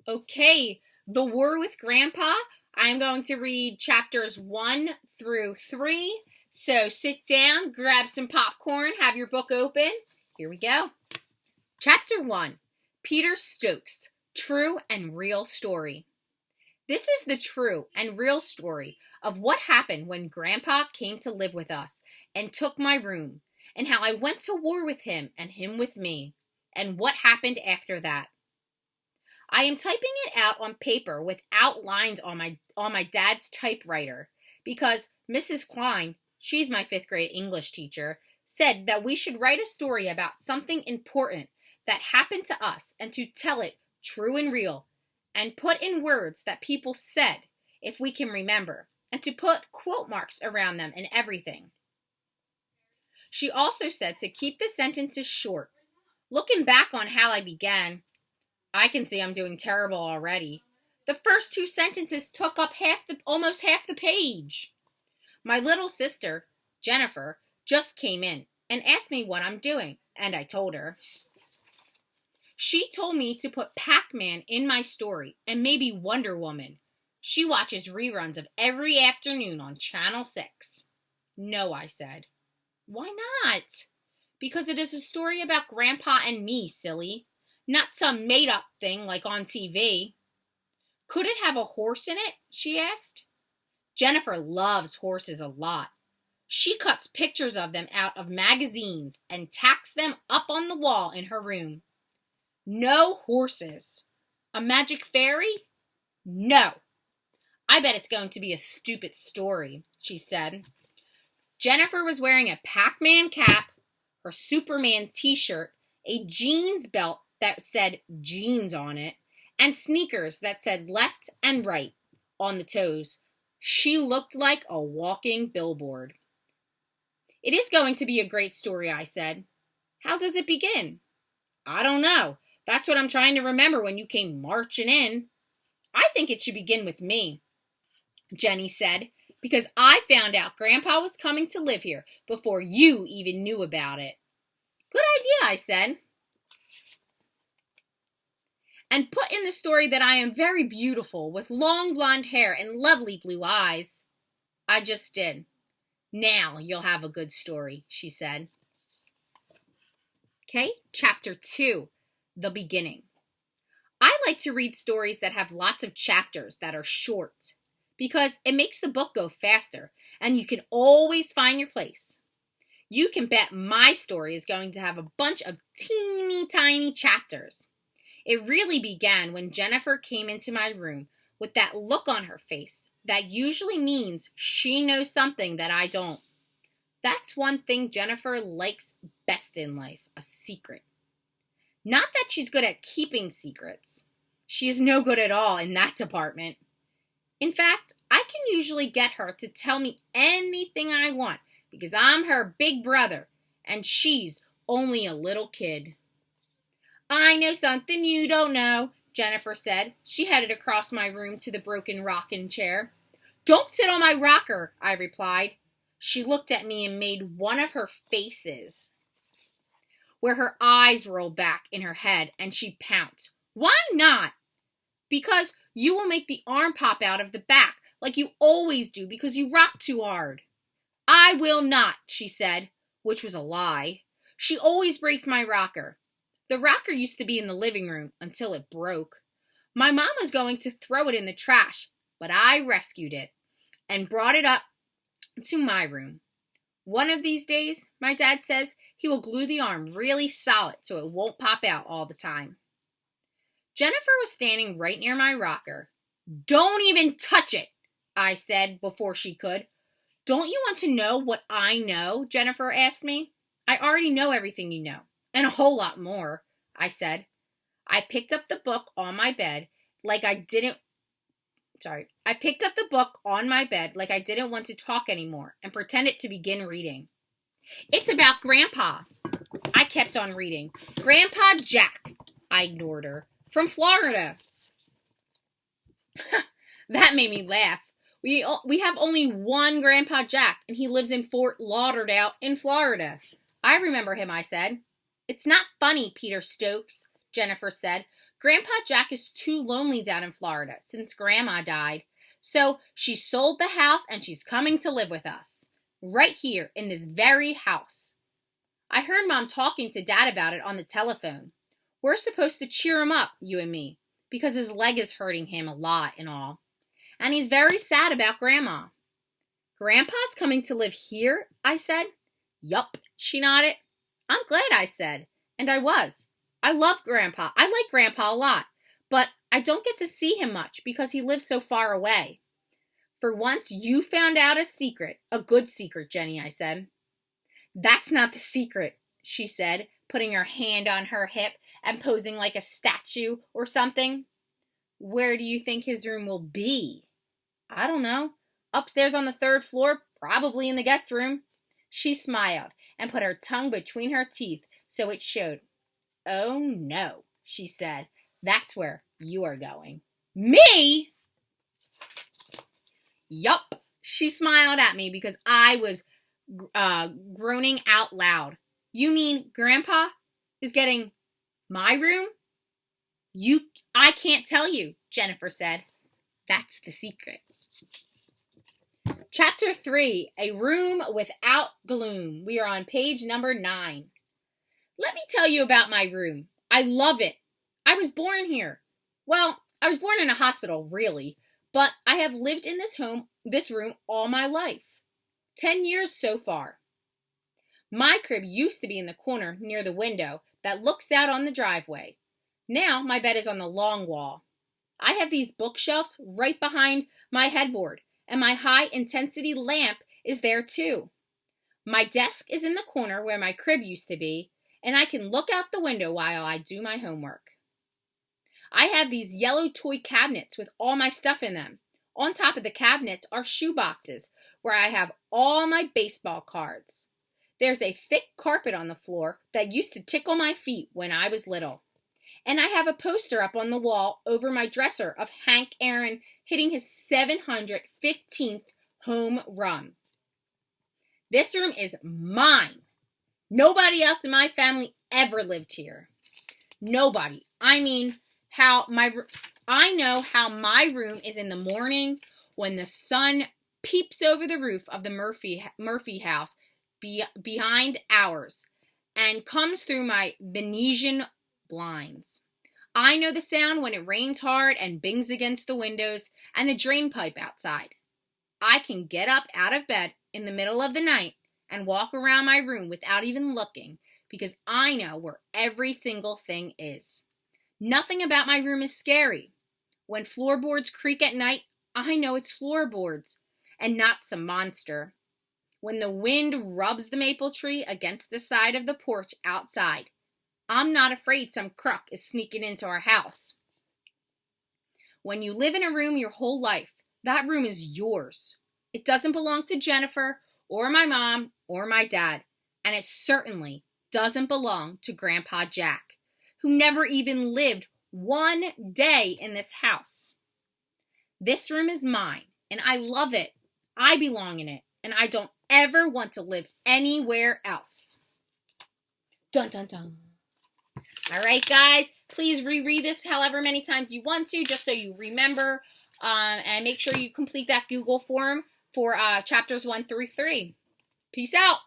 Okay, The War with Grandpa. I'm going to read chapters 1 through 3. So sit down, grab some popcorn, have your book open. Here we go. Chapter 1, Peter Stokes, True and Real Story. This is the true and real story of what happened when Grandpa came to live with us and took my room, and how I went to war with him and him with me, and what happened after that. I am typing it out on paper without lines on my dad's typewriter because Mrs. Klein, she's my 5th grade English teacher, said that we should write a story about something important that happened to us and to tell it true and real and put in words that people said if we can remember and to put quote marks around them and everything. She also said to keep the sentences short. Looking back on how I began, I can see I'm doing terrible already. The first 2 sentences took up almost half the page. My little sister, Jennifer, just came in and asked me what I'm doing, and I told her. She told me to put Pac-Man in my story and maybe Wonder Woman. She watches reruns of every afternoon on Channel 6. No, I said. Why not? Because it is a story about Grandpa and me, silly. Not some made-up thing like on TV. Could it have a horse in it? She asked. Jennifer loves horses a lot. She cuts pictures of them out of magazines and tacks them up on the wall in her room. No horses. A magic fairy? No. I bet it's going to be a stupid story, she said. Jennifer was wearing a Pac-Man cap, her Superman t-shirt, a jeans belt that said jeans on it, and sneakers that said left and right on the toes. She looked like a walking billboard. It is going to be a great story, I said. How does it begin? I don't know. That's what I'm trying to remember when you came marching in. I think it should begin with me, Jenny said, because I found out Grandpa was coming to live here before you even knew about it. Good idea, I said. And put in the story that I am very beautiful with long blonde hair and lovely blue eyes. I just did. Now you'll have a good story, she said. Okay, chapter 2, the beginning. I like to read stories that have lots of chapters that are short because it makes the book go faster and you can always find your place. You can bet my story is going to have a bunch of teeny tiny chapters. It really began when Jennifer came into my room with that look on her face that usually means she knows something that I don't. That's one thing Jennifer likes best in life, a secret. Not that she's good at keeping secrets. She is no good at all in that department. In fact, I can usually get her to tell me anything I want because I'm her big brother and she's only a little kid. I know something you don't know, Jennifer said. She headed across my room to the broken rocking chair. Don't sit on my rocker, I replied. She looked at me and made one of her faces where her eyes rolled back in her head and she pounced. Why not? Because you will make the arm pop out of the back like you always do because you rock too hard. I will not, she said, which was a lie. She always breaks my rocker. The rocker used to be in the living room until it broke. My mom was going to throw it in the trash, but I rescued it and brought it up to my room. One of these days, my dad says, he will glue the arm really solid so it won't pop out all the time. Jennifer was standing right near my rocker. Don't even touch it, I said before she could. Don't you want to know what I know? Jennifer asked me. I already know everything you know. And a whole lot more, I said. I picked up the book on my bed like I didn't want to talk anymore and pretended to begin reading. It's about Grandpa. I kept on reading. Grandpa Jack, I ignored her, from Florida. That made me laugh. We have only one Grandpa Jack, and he lives in Fort Lauderdale in Florida. I remember him, I said. It's not funny, Peter Stokes, Jennifer said. Grandpa Jack is too lonely down in Florida since Grandma died. So she sold the house and she's coming to live with us. Right here in this very house. I heard Mom talking to Dad about it on the telephone. We're supposed to cheer him up, you and me, because his leg is hurting him a lot and all. And he's very sad about Grandma. Grandpa's coming to live here, I said. Yup, she nodded. I'm glad, I said. And I was. I love Grandpa. I like Grandpa a lot. But I don't get to see him much because he lives so far away. For once, you found out a secret. A good secret, Jenny, I said. That's not the secret, she said, putting her hand on her hip and posing like a statue or something. Where do you think his room will be? I don't know. Upstairs on the 3rd floor, probably in the guest room. She smiled and put her tongue between her teeth so it showed. Oh, no, she said. That's where you are going. Me? Yup, she smiled at me because I was groaning out loud. You mean Grandpa is getting my room? I can't tell you, Jennifer said. That's the secret. Chapter 3, A Room Without Gloom. We are on page number 9. Let me tell you about my room. I love it. I was born here. Well, I was born in a hospital, really, but I have lived in this room all my life. 10 years so far. My crib used to be in the corner near the window that looks out on the driveway. Now my bed is on the long wall. I have these bookshelves right behind my headboard, and my high-intensity lamp is there too. My desk is in the corner where my crib used to be, and I can look out the window while I do my homework. I have these yellow toy cabinets with all my stuff in them. On top of the cabinets are shoe boxes where I have all my baseball cards. There's a thick carpet on the floor that used to tickle my feet when I was little. And I have a poster up on the wall over my dresser of Hank Aaron hitting his 715th home run. This room is mine. Nobody else in my family ever lived here. Nobody. I know how my room is in the morning when the sun peeps over the roof of the Murphy house behind ours and comes through my Venetian blinds. I know the sound when it rains hard and bings against the windows and the drain pipe outside. I can get up out of bed in the middle of the night and walk around my room without even looking because I know where every single thing is. Nothing about my room is scary. When floorboards creak at night, I know it's floorboards and not some monster. When the wind rubs the maple tree against the side of the porch outside, I'm not afraid some crook is sneaking into our house. When you live in a room your whole life, that room is yours. It doesn't belong to Jennifer or my mom or my dad, and it certainly doesn't belong to Grandpa Jack, who never even lived one day in this house. This room is mine, and I love it. I belong in it, and I don't ever want to live anywhere else. Dun, dun, dun. All right, guys, please reread this however many times you want to, just so you remember, and make sure you complete that Google form for chapters 1 through 3. Peace out.